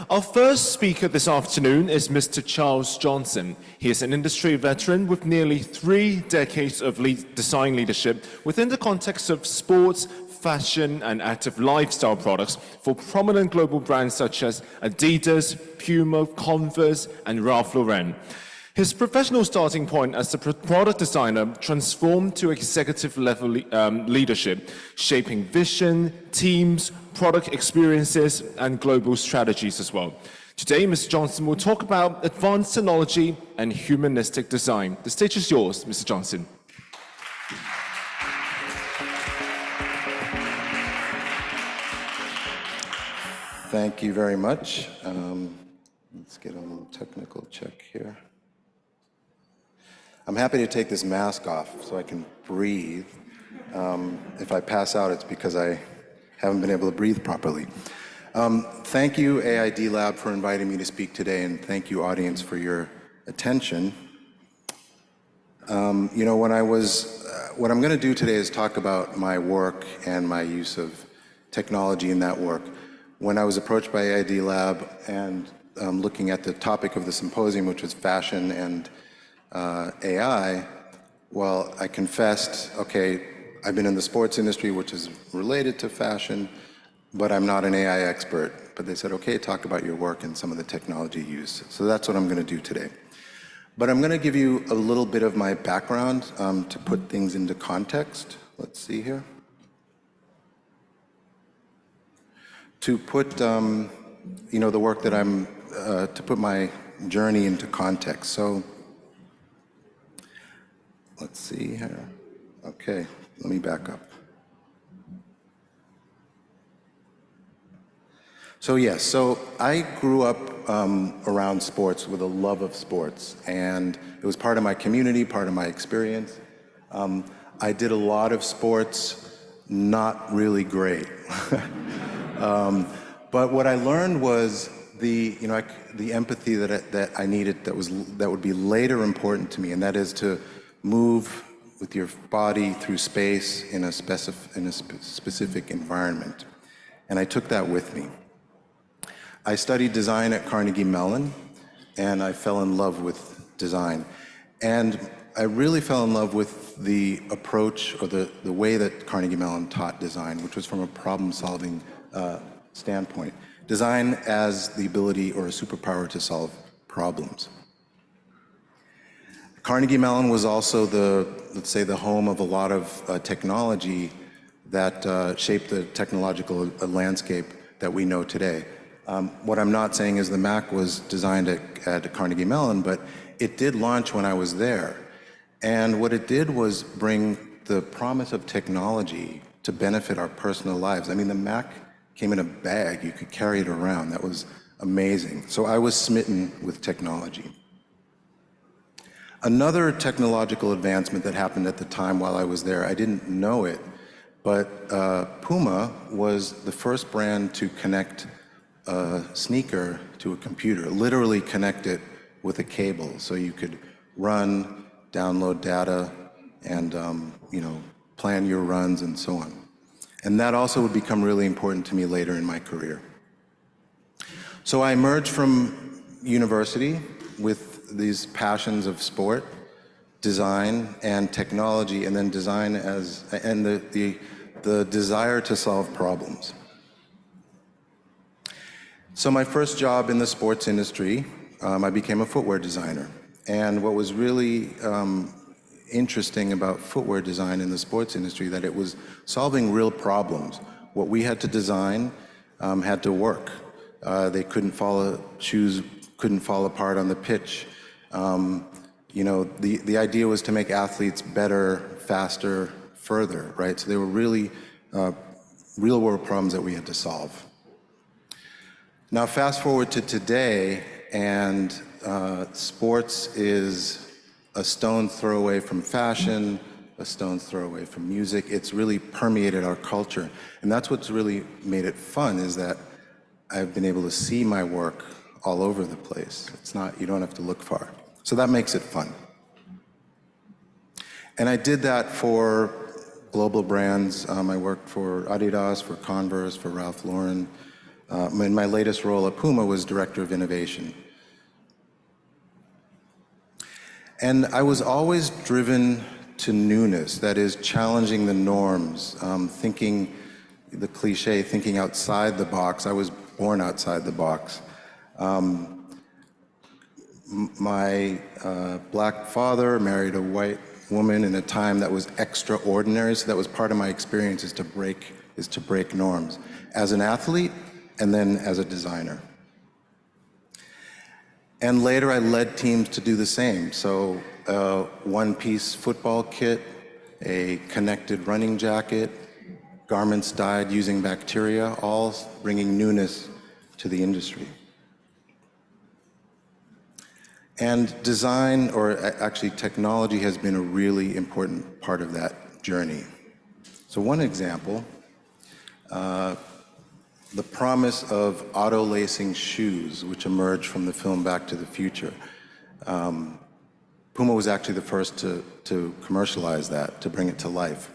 Our first speaker this afternoon is Mr. Charles Johnson. He is an industry veteran with nearly 3 decades of design leadership within the context of sports, fashion, and active lifestyle products for prominent global brands such as Adidas, Puma, Converse, and Ralph Lauren. His professional starting point as a product designer transformed to executive-level leadership, shaping vision, teams, product experiences, and global strategies as well. Today, Mr. Johnson will talk about advanced technology and humanistic design. The stage is yours, Mr. Johnson. Thank you very much. Let's get a little technical check here. I'm happy to take this mask off so I can breathe. If I pass out, it's because I haven't been able to breathe properly. Thank you, AiDLab, for inviting me to speak today, and thank you, audience, for your attention. You know, what I'm going to do today is talk about my work and my use of technology in that work. When I was approached by AiDLab and looking at the topic of the symposium, which was fashion and AI, well, I confessed, okay, I've been in the sports industry, which is related to fashion, but I'm not an AI expert. But they said, okay, talk about your work and some of the technology used. So that's what I'm going to do today. But I'm going to give you a little bit of my background to put things into context. Let's see here. To put, you know, the work that to put my journey into context. So, let's see here. Okay, let me back up. So yes, so I grew up around sports with a love of sports, and it was part of my community, part of my experience. I did a lot of sports, not really great. But what I learned was the empathy that I needed that would be later important to me, and that is to move with your body through space in a specific environment. And I took that with me. I studied design at Carnegie Mellon, and I fell in love with design. And I really fell in love with the approach or the way that Carnegie Mellon taught design, which was from a problem-solving standpoint. Design as the ability or a superpower to solve problems. Carnegie Mellon was also let's say, the home of a lot of technology that shaped the technological landscape that we know today. What I'm not saying is the Mac was designed at Carnegie Mellon, but it did launch when I was there. And what it did was bring the promise of technology to benefit our personal lives. I mean, the Mac came in a bag. You could carry it around. That was amazing. So I was smitten with technology. Another technological advancement that happened at the time while I was there, I didn't know it, but Puma was the first brand to connect a sneaker to a computer, literally connect it with a cable, so you could run, download data, and you know, plan your runs and so on. And that also would become really important to me later in my career. So I emerged from university with these passions of sport, design, and technology, and then design and the desire to solve problems. So my first job in the sports industry, I became a footwear designer. And what was really interesting about footwear design in the sports industry, that it was solving real problems. What we had to design had to work. Shoes couldn't fall apart on the pitch. You know, the idea was to make athletes better, faster, further, right? So they were really real world problems that we had to solve. Now fast forward to today, and sports is a stone's throw away from fashion, a stone's throw away from music. It's really permeated our culture. And that's what's really made it fun, is that I've been able to see my work all over the place. It's not, you don't have to look far. So that makes it fun. And I did that for global brands. I worked for Adidas, for Converse, for Ralph Lauren, In my latest role at Puma was Director of Innovation. And I was always driven to newness, that is, challenging the norms, thinking, the cliche, thinking outside the box. I was born outside the box. My black father married a white woman in a time that was extraordinary, so that was part of my experience, is to break norms, as an athlete and then as a designer. And later I led teams to do the same. So one-piece football kit, a connected running jacket, garments dyed using bacteria, all bringing newness to the industry. And design, or actually technology, has been a really important part of that journey. So one example, the promise of auto-lacing shoes, which emerged from the film Back to the Future. Puma was actually the first to commercialize that, to bring it to life.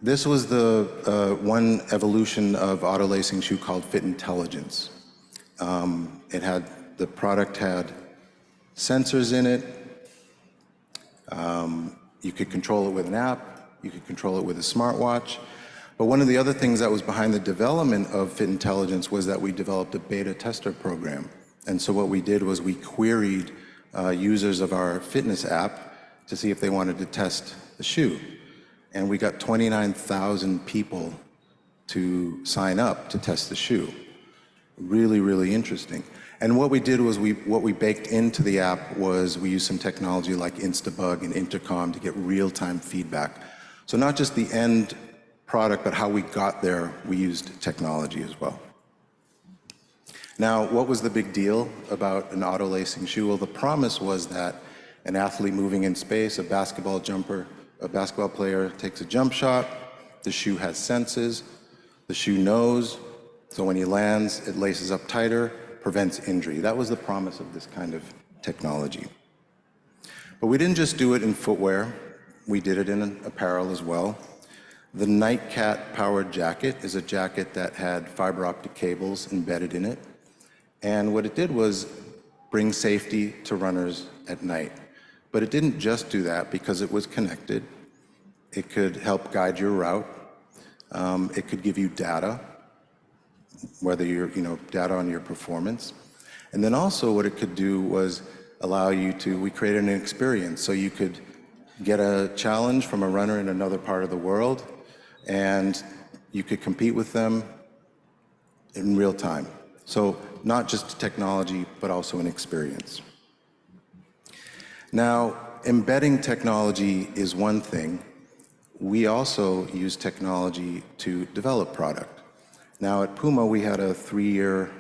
This was the one evolution of auto-lacing shoe called Fit Intelligence. The product had sensors in it. You could control it with an app. You could control it with a smartwatch. But one of the other things that was behind the development of Fit Intelligence was that we developed a beta tester program. And so what we did was we queried users of our fitness app to see if they wanted to test the shoe. And we got 29,000 people to sign up to test the shoe. Really, really interesting. And what we did was what we baked into the app was we used some technology like Instabug and Intercom to get real-time feedback. So not just the end product, but how we got there, we used technology as well. Now, what was the big deal about an auto-lacing shoe? Well, the promise was that an athlete moving in space, a basketball player takes a jump shot, the shoe has senses, the shoe knows, so when he lands, it laces up tighter, prevents injury. That was the promise of this kind of technology. But we didn't just do it in footwear, we did it in apparel as well. The Nightcat powered jacket is a jacket that had fiber optic cables embedded in it. And what it did was bring safety to runners at night. But it didn't just do that because it was connected. It could help guide your route. It could give you data, whether you're, data on your performance. And then also what it could do was allow you to, we created an experience so you could get a challenge from a runner in another part of the world and you could compete with them in real time. So not just technology, but also an experience. Now, embedding technology is one thing. We also use technology to develop product. Now at Puma, we had a 3-year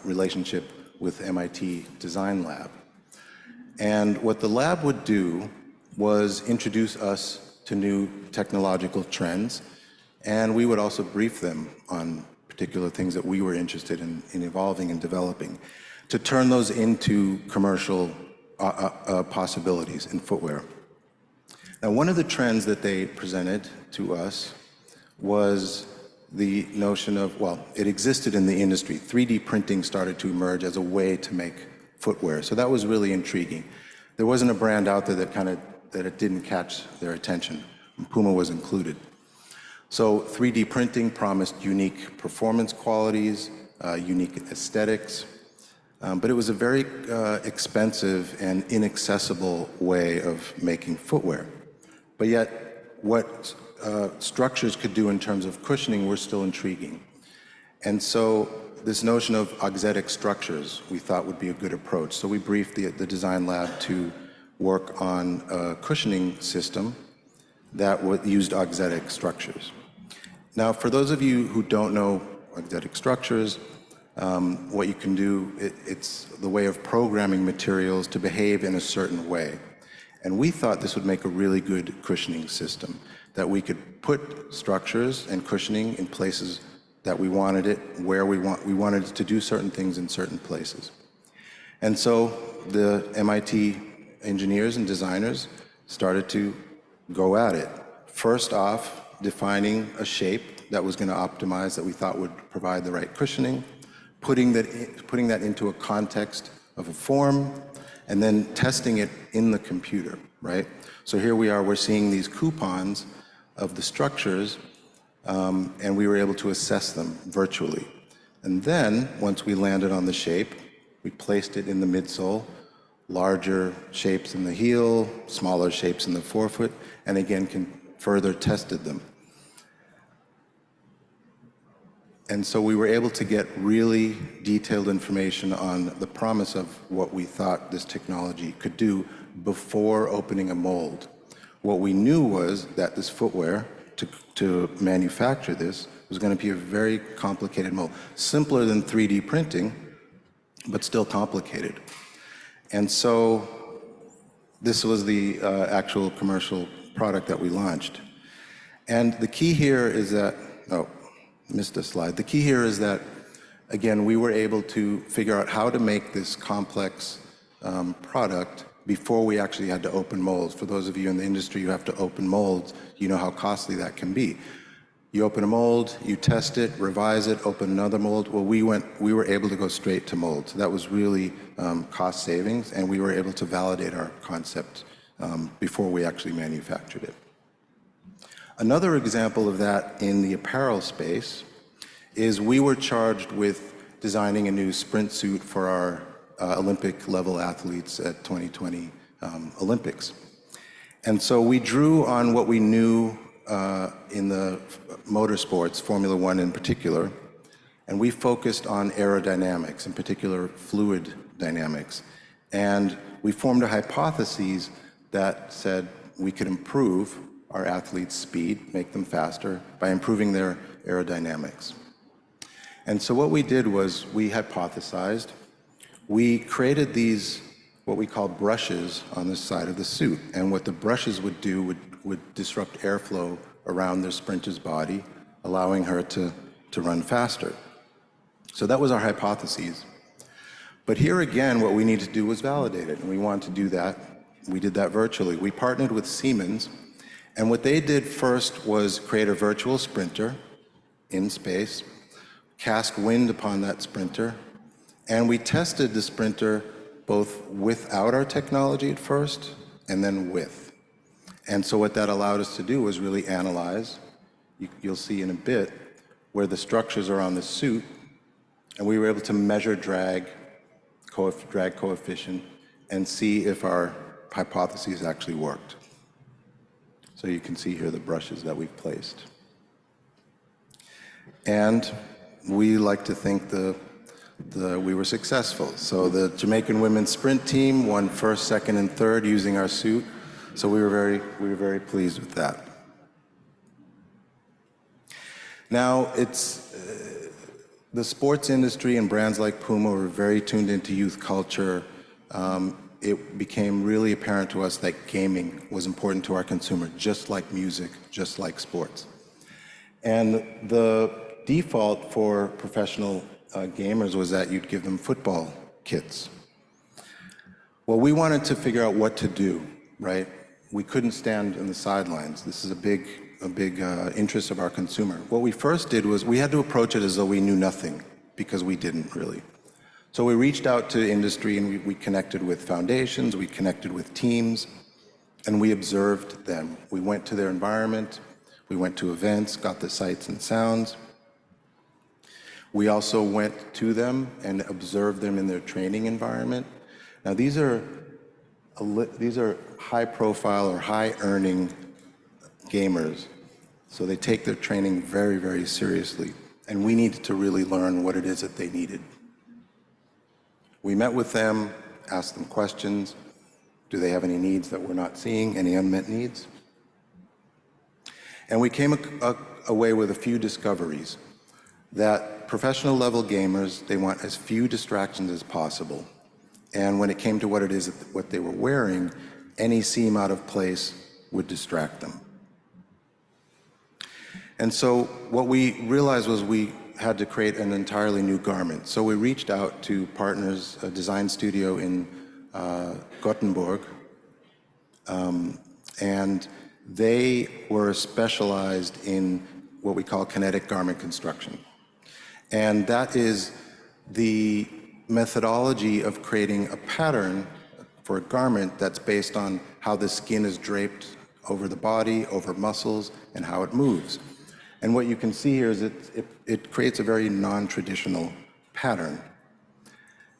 relationship with MIT Design Lab. And what the lab would do was introduce us to new technological trends, and we would also brief them on particular things that we were interested in evolving and developing, to turn those into commercial possibilities in footwear. Now, one of the trends that they presented to us was the notion of, well, it existed in the industry. 3D printing started to emerge as a way to make footwear. So that was really intriguing. There wasn't a brand out there that it didn't catch their attention. Puma was included. So 3D printing promised unique performance qualities, unique aesthetics, but it was a very expensive and inaccessible way of making footwear. But yet, what structures could do in terms of cushioning were still intriguing. And so this notion of auxetic structures we thought would be a good approach. So we briefed the design lab to work on a cushioning system that used auxetic structures. Now, for those of you who don't know auxetic structures, what you can do, it's the way of programming materials to behave in a certain way. And we thought this would make a really good cushioning system, that we could put structures and cushioning in places that we wanted it, where we wanted it to do certain things in certain places. And so the MIT engineers and designers started to go at it. First off, defining a shape that was going to optimize, that we thought would provide the right cushioning, putting that into a context of a form, and then testing it in the computer, right? So here we are, we're seeing these coupons of the structures, and we were able to assess them virtually. And then, once we landed on the shape, we placed it in the midsole, larger shapes in the heel, smaller shapes in the forefoot, and again, further tested them. And so we were able to get really detailed information on the promise of what we thought this technology could do before opening a mold. What we knew was that this footwear, to manufacture this, was going to be a very complicated mold. Simpler than 3D printing, but still complicated. And so this was the actual commercial product that we launched. And the key here is that, oh, missed a slide. The key here is that, again, we were able to figure out how to make this complex product before we actually had to open molds. For those of you in the industry who have to open molds, you know how costly that can be. You open a mold, you test it, revise it, open another mold. Well, we were able to go straight to molds. That was really cost savings, and we were able to validate our concept before we actually manufactured it. Another example of that in the apparel space is we were charged with designing a new sprint suit for our Olympic level athletes at 2020 Olympics. And so we drew on what we knew in the motorsports, Formula One in particular, and we focused on aerodynamics, in particular fluid dynamics. And we formed a hypothesis that said we could improve our athletes' speed, make them faster, by improving their aerodynamics. And so what we did was we hypothesized, we created these, what we call brushes on the side of the suit. And what the brushes would do would disrupt airflow around their sprinter's body, allowing her to run faster. So that was our hypothesis. But here again, what we needed to do was validate it, and we wanted to do that. We did that virtually. We partnered with Siemens, and what they did first was create a virtual sprinter in space, cast wind upon that sprinter, and we tested the sprinter both without our technology at first, and then with. And so what that allowed us to do was really analyze, you'll see in a bit, where the structures are on the suit, and we were able to measure drag coefficient, and see if our hypotheses actually worked. So you can see here the brushes that we've placed. And we like to think we were successful. So the Jamaican women's sprint team won first, second, and third using our suit. So we were very pleased with that. Now, the sports industry and brands like Puma were very tuned into youth culture. It became really apparent to us that gaming was important to our consumer, just like music, just like sports. And the default for professional gamers was that you'd give them football kits. Well, we wanted to figure out what to do, right? We couldn't stand on the sidelines. This is a big interest of our consumer. What we first did was we had to approach it as though we knew nothing, because we didn't really. So we reached out to industry, and we connected with foundations, we connected with teams, and we observed them. We went to their environment, we went to events, got the sights and sounds. We also went to them and observed them in their training environment. Now these are high profile or high earning gamers. So they take their training very, very seriously. And we needed to really learn what it is that they needed. We met with them, asked them questions. Do they have any needs that we're not seeing, any unmet needs? And we came away with a few discoveries. That professional level gamers, they want as few distractions as possible. And when it came to what it is, what they were wearing, any seam out of place would distract them. And so what we realized was we had to create an entirely new garment. So we reached out to partners, a design studio in Gothenburg, and They were specialized in what we call kinetic garment construction. And that is the methodology of creating a pattern for a garment that's based on how the skin is draped over the body, over muscles, and how it moves. And what you can see here is it creates a very non-traditional pattern.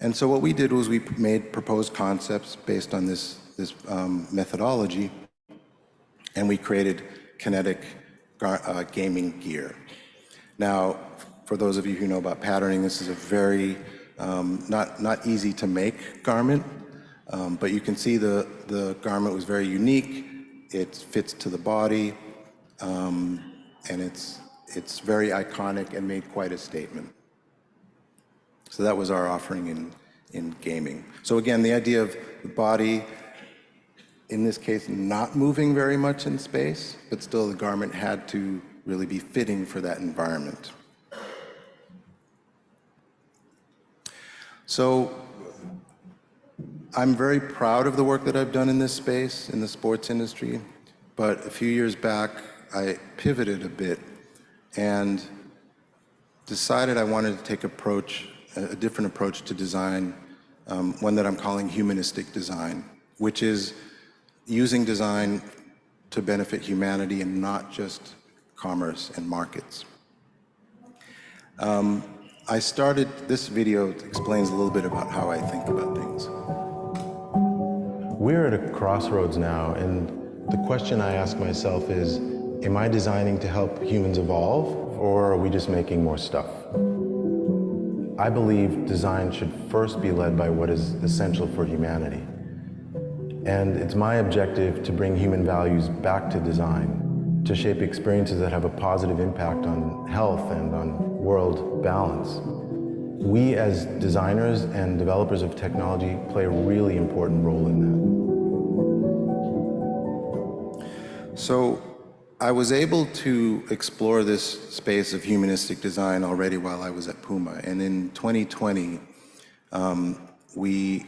And so what we did was we made proposed concepts based on this methodology, and we created kinetic gaming gear. Now, for those of you who know about patterning, this is a very not easy to make garment, but you can see the garment was very unique. It fits to the body, and it's very iconic and made quite a statement. So that was our offering in gaming. So again, the idea of the body, in this case, not moving very much in space, but still the garment had to really be fitting for that environment. So I'm very proud of the work that I've done in this space, in the sports industry, but a few years back, I pivoted a bit and decided I wanted to take a different approach to design, one that I'm calling humanistic design, which is using design to benefit humanity and not just commerce and markets. This video explains a little bit about how I think about things. We're at a crossroads now, and the question I ask myself is, am I designing to help humans evolve, or are we just making more stuff? I believe design should first be led by what is essential for humanity. And it's my objective to bring human values back to design, to shape experiences that have a positive impact on health and on world balance. We as designers and developers of technology play a really important role in that. So I was able to explore this space of humanistic design already while I was at Puma. And in 2020, we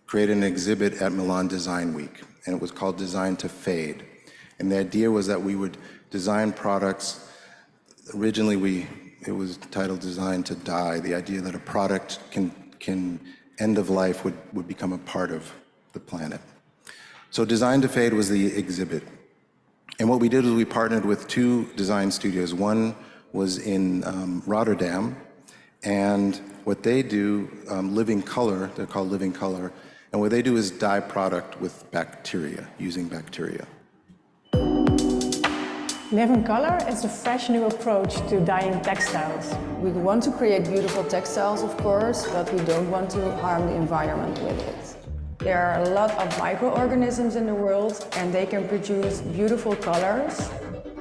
created an exhibit at Milan Design Week, and it was called Design to Fade. And the idea was that we would design products. Originally, it was titled Design to Die, the idea that a product can end of life would become a part of the planet. So Design to Fade was the exhibit. And what we did was we partnered with two design studios. One was in Rotterdam, and what they do, Living Color, they're called Living Color, and what they do is dye product with bacteria, using bacteria. Living Color is a fresh new approach to dyeing textiles. We want to create beautiful textiles, of course, but we don't want to harm the environment with it. There are a lot of microorganisms in the world, and they can produce beautiful colors.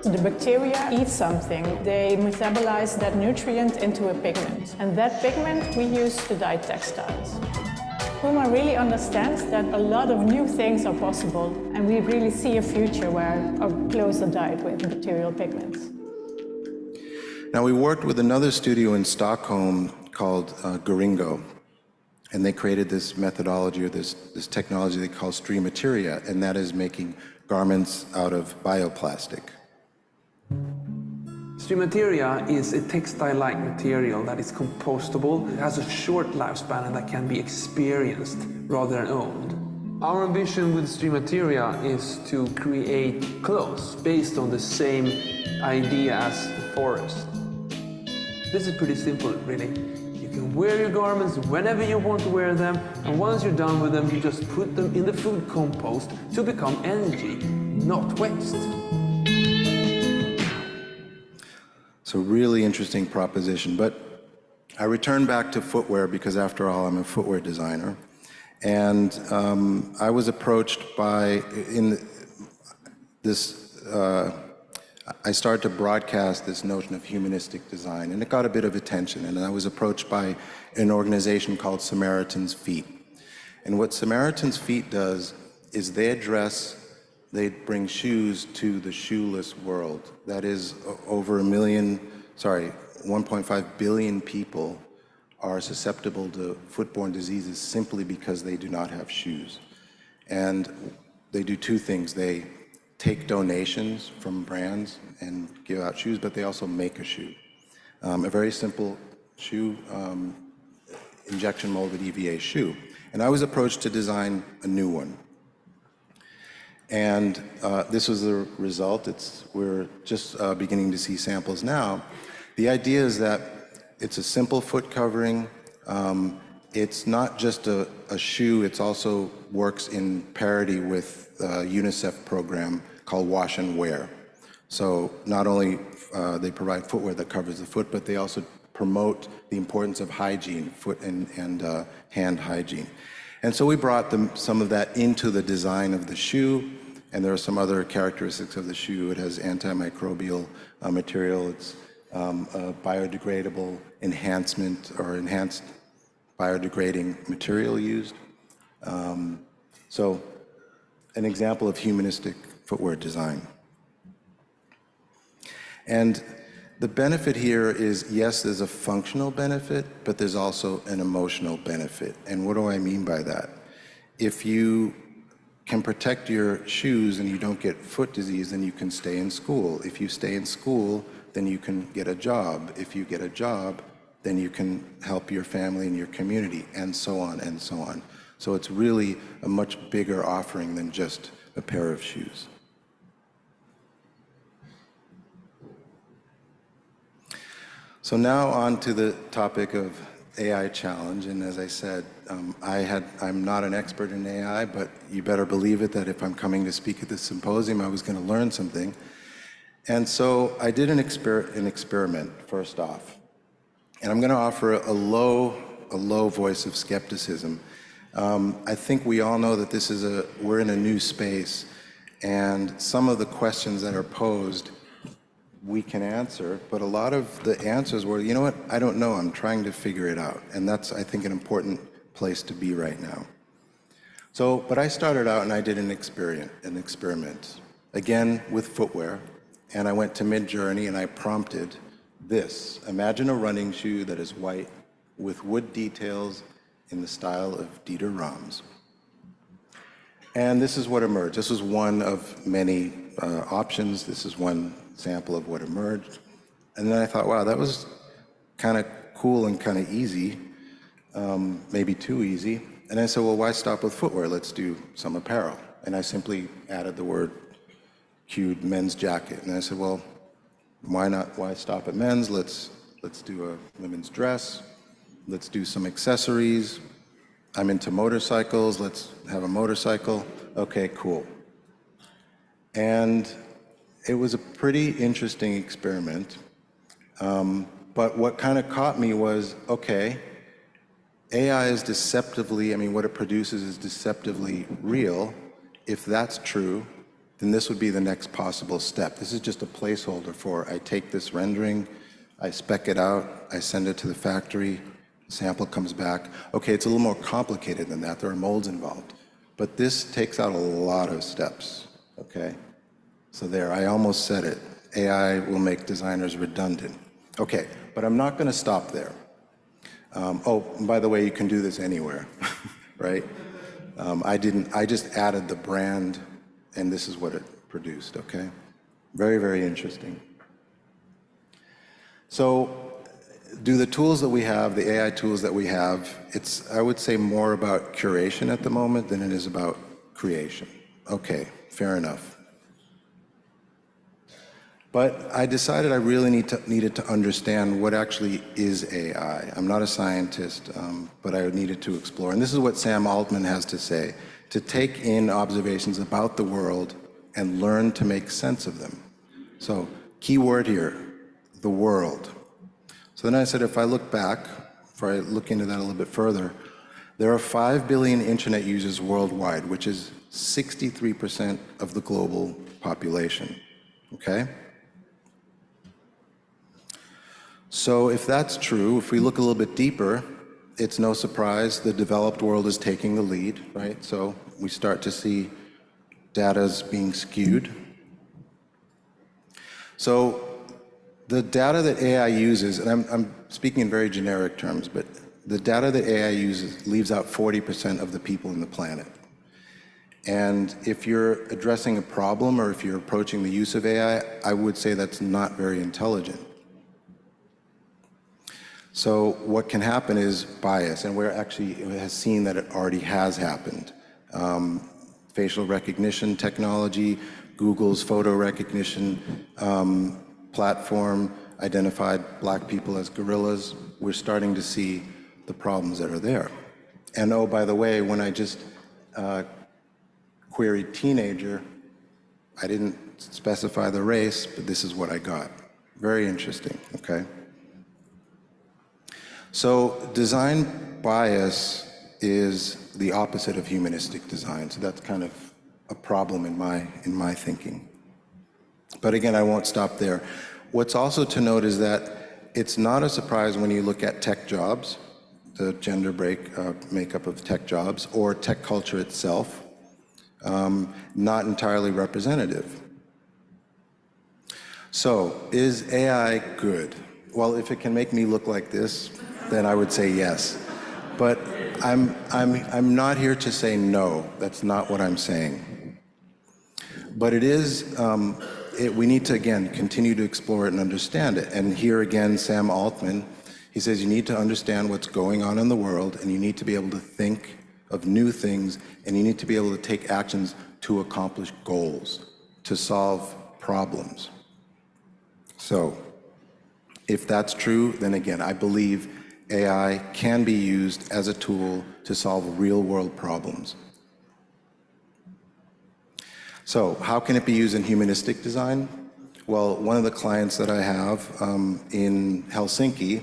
The bacteria eat something. They metabolize that nutrient into a pigment. And that pigment we use to dye textiles. Puma really understands that a lot of new things are possible, and we really see a future where our clothes are dyed with bacterial pigments. Now, we worked with another studio in Stockholm called Goringo, and they created this methodology or this technology they call Streamateria, and that is making garments out of bioplastic. Streamateria is a textile-like material that is compostable, it has a short lifespan, and that can be experienced rather than owned. Our ambition with Streamateria is to create clothes based on the same idea as the forest. This is pretty simple, really. You can wear your garments whenever you want to wear them, and once you're done with them, you just put them in the food compost to become energy, not waste. So really interesting proposition, but I returned back to footwear because after all, I'm a footwear designer. And I was approached by, I started to broadcast this notion of humanistic design, and it got a bit of attention, and I was approached by an organization called Samaritan's Feet. And what Samaritan's Feet does is they bring shoes to the shoeless world. That is over 1.5 billion people are susceptible to foodborne diseases simply because they do not have shoes. And they do two things. They take donations from brands and give out shoes, but they also make a shoe. A very simple shoe, injection molded EVA shoe. And I was approached to design a new one. And this was the result. We're just beginning to see samples now. The idea is that it's a simple foot covering. It's not just a shoe, it also works in parity with a UNICEF program called Wash and Wear. So not only they provide footwear that covers the foot, but they also promote the importance of hygiene, foot and hand hygiene. And so we brought some of that into the design of the shoe, and there are some other characteristics of the shoe. It has antimicrobial material. It's a biodegradable enhancement or enhanced biodegrading material used. So an example of humanistic footwear design. And the benefit here is, yes, there's a functional benefit, but there's also an emotional benefit. And what do I mean by that? If you can protect your shoes and you don't get foot disease, then you can stay in school. If you stay in school, then you can get a job. If you get a job, then you can help your family and your community, and so on and so on. So it's really a much bigger offering than just a pair of shoes. So now on to the topic of AI challenge, and as I said, I'm not an expert in AI, but you better believe it that if I'm coming to speak at this symposium, I was going to learn something. And so I did an experiment first off, and I'm going to offer a low voice of skepticism. I think we all know that we're in a new space, and some of the questions that are posed we can answer, but a lot of the answers were, you know what, I don't know, I'm trying to figure it out. And that's, I think, an important place to be right now. So, but I started out and I did an experiment, again with footwear, and I went to Midjourney and I prompted this. Imagine a running shoe that is white with wood details in the style of Dieter Rams. And this is what emerged. This was one of many options. This is one sample of what emerged. And then I thought, wow, that was kind of cool and kind of easy, maybe too easy. And I said, well, why stop with footwear? Let's do some apparel. And I simply added the word cued men's jacket. And I said, well, why not? Why stop at men's? Let's do a women's dress. Let's do some accessories. I'm into motorcycles. Let's have a motorcycle. Okay, cool. And it was a pretty interesting experiment. But what kind of caught me was, okay, AI is deceptively, what it produces is deceptively real. If that's true, then this would be the next possible step. This is just a placeholder for, I take this rendering, I spec it out, I send it to the factory, the sample comes back. Okay, it's a little more complicated than that. There are molds involved. But this takes out a lot of steps, okay? So there, I almost said it. AI will make designers redundant. Okay, but I'm not going to stop there. Oh, and by the way, you can do this anywhere, right? I just added the brand, and this is what it produced, okay? Very, very interesting. So, do the tools that we have, the AI tools that we have, it's, I would say, more about curation at the moment than it is about creation. Okay, fair enough. But I decided I really needed to understand what actually is AI. I'm not a scientist, but I needed to explore. And this is what Sam Altman has to say, to take in observations about the world and learn to make sense of them. So, key word here, the world. So then I said, if I look back, if I look into that a little bit further, there are 5 billion internet users worldwide, which is 63% of the global population, okay? So if that's true, if we look a little bit deeper, it's no surprise the developed world is taking the lead, right? So we start to see data's being skewed. So the data that AI uses, and I'm speaking in very generic terms, but the data that AI uses leaves out 40% of the people in the planet. And if you're addressing a problem or if you're approaching the use of AI, I would say that's not very intelligent. So what can happen is bias, and we're actually has seen that it already has happened. Facial recognition technology, Google's photo recognition platform identified black people as gorillas. We're starting to see the problems that are there. And oh, by the way, when I just queried teenager, I didn't specify the race, but this is what I got. Very interesting, okay? So design bias is the opposite of humanistic design, so that's kind of a problem in my thinking. But again, I won't stop there. What's also to note is that it's not a surprise when you look at tech jobs, the gender makeup of tech jobs, or tech culture itself, not entirely representative. So, is AI good? Well, if it can make me look like this, then I would say yes. But I'm not here to say no. That's not what I'm saying. But it is, we need to, again, continue to explore it and understand it. And here again, Sam Altman, he says you need to understand what's going on in the world, and you need to be able to think of new things, and you need to be able to take actions to accomplish goals, to solve problems. So, if that's true, then again, I believe AI can be used as a tool to solve real-world problems. So, how can it be used in humanistic design? Well, one of the clients that I have in Helsinki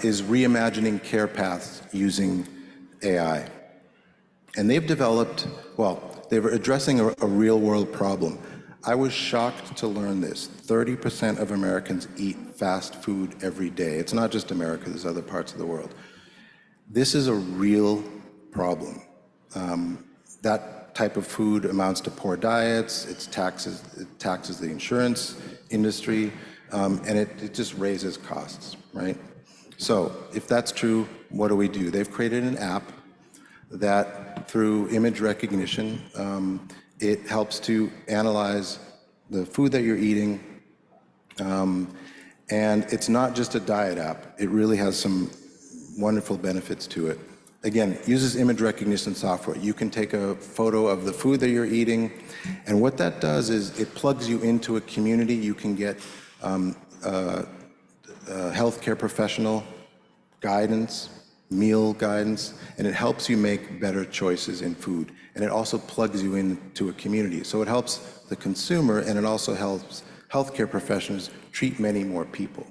is reimagining care paths using AI. And they've developed, well, they were addressing a real-world problem. I was shocked to learn this. 30% of Americans eat fast food every day. It's not just America, there's other parts of the world. This is a real problem. That type of food amounts to poor diets, it taxes the insurance industry, and it just raises costs, right? So if that's true, what do? They've created an app that through image recognition, it helps to analyze the food that you're eating, and it's not just a diet app. It really has some wonderful benefits to it. Again, it uses image recognition software. You can take a photo of the food that you're eating, and what that does is it plugs you into a community. You can get healthcare professional guidance, meal guidance, and it helps you make better choices in food. And it also plugs you into a community. So it helps the consumer, and it also helps healthcare professionals treat many more people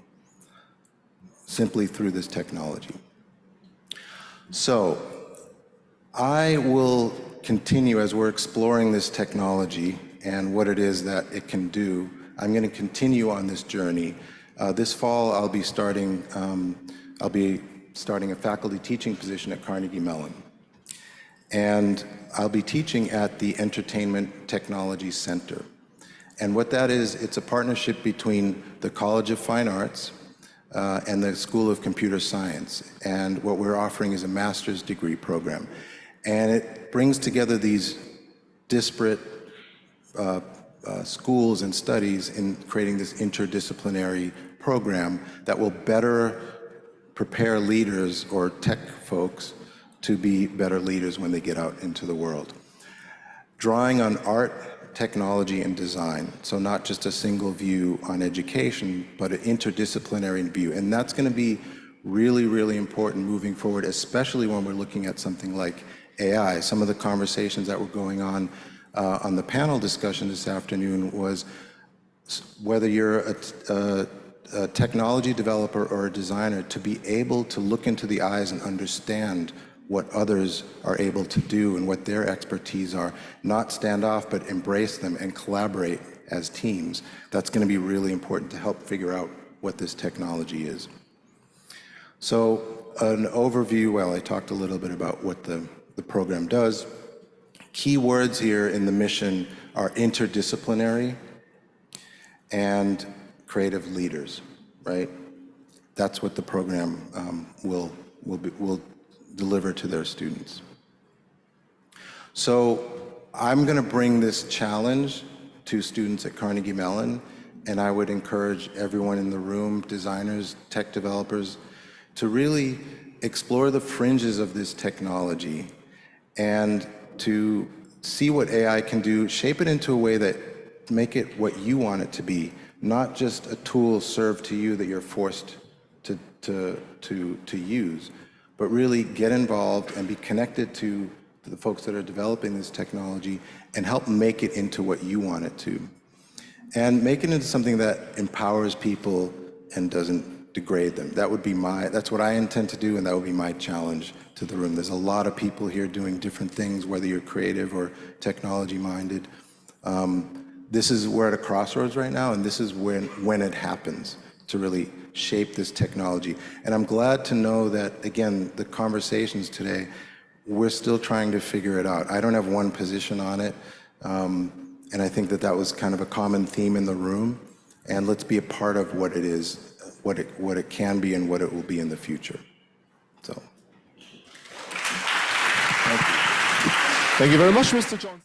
simply through this technology. So I will continue as we're exploring this technology and what it is that it can do. I'm going to continue on this journey. This fall, I'll be starting a faculty teaching position at Carnegie Mellon. And I'll be teaching at the Entertainment Technology Center. And what that is, it's a partnership between the College of Fine Arts and the School of Computer Science. And what we're offering is a master's degree program. And it brings together these disparate schools and studies in creating this interdisciplinary program that will better prepare leaders or tech folks to be better leaders when they get out into the world. Drawing on art, technology, and design. So not just a single view on education, but an interdisciplinary view. And that's going to be really, really important moving forward, especially when we're looking at something like AI. Some of the conversations that were going on the panel discussion this afternoon was whether you're a technology developer or a designer, to be able to look into the eyes and understand what others are able to do and what their expertise are, not stand off, but embrace them and collaborate as teams. That's going to be really important to help figure out what this technology is. So an overview, well, I talked a little bit about what the program does. Key words here in the mission are interdisciplinary and creative leaders, right? That's what the program will deliver to their students. So I'm going to bring this challenge to students at Carnegie Mellon, and I would encourage everyone in the room, designers, tech developers, to really explore the fringes of this technology and to see what AI can do, shape it into a way that make it what you want it to be, not just a tool served to you that you're forced to use, but really get involved and be connected to the folks that are developing this technology and help make it into what you want it to. And make it into something that empowers people and doesn't degrade them. That's what I intend to do, and that would be my challenge to the room. There's a lot of people here doing different things, whether you're creative or technology-minded. We're at a crossroads right now, and this is when it happens, to really shape this technology. And I'm glad to know that, again, the conversations today, we're still trying to figure it out. I don't have one position on it, and I think that was kind of a common theme in the room. And let's be a part of what it is, what it can be, and what it will be in the future. So, thank you. Thank you very much, Mr. Johnson.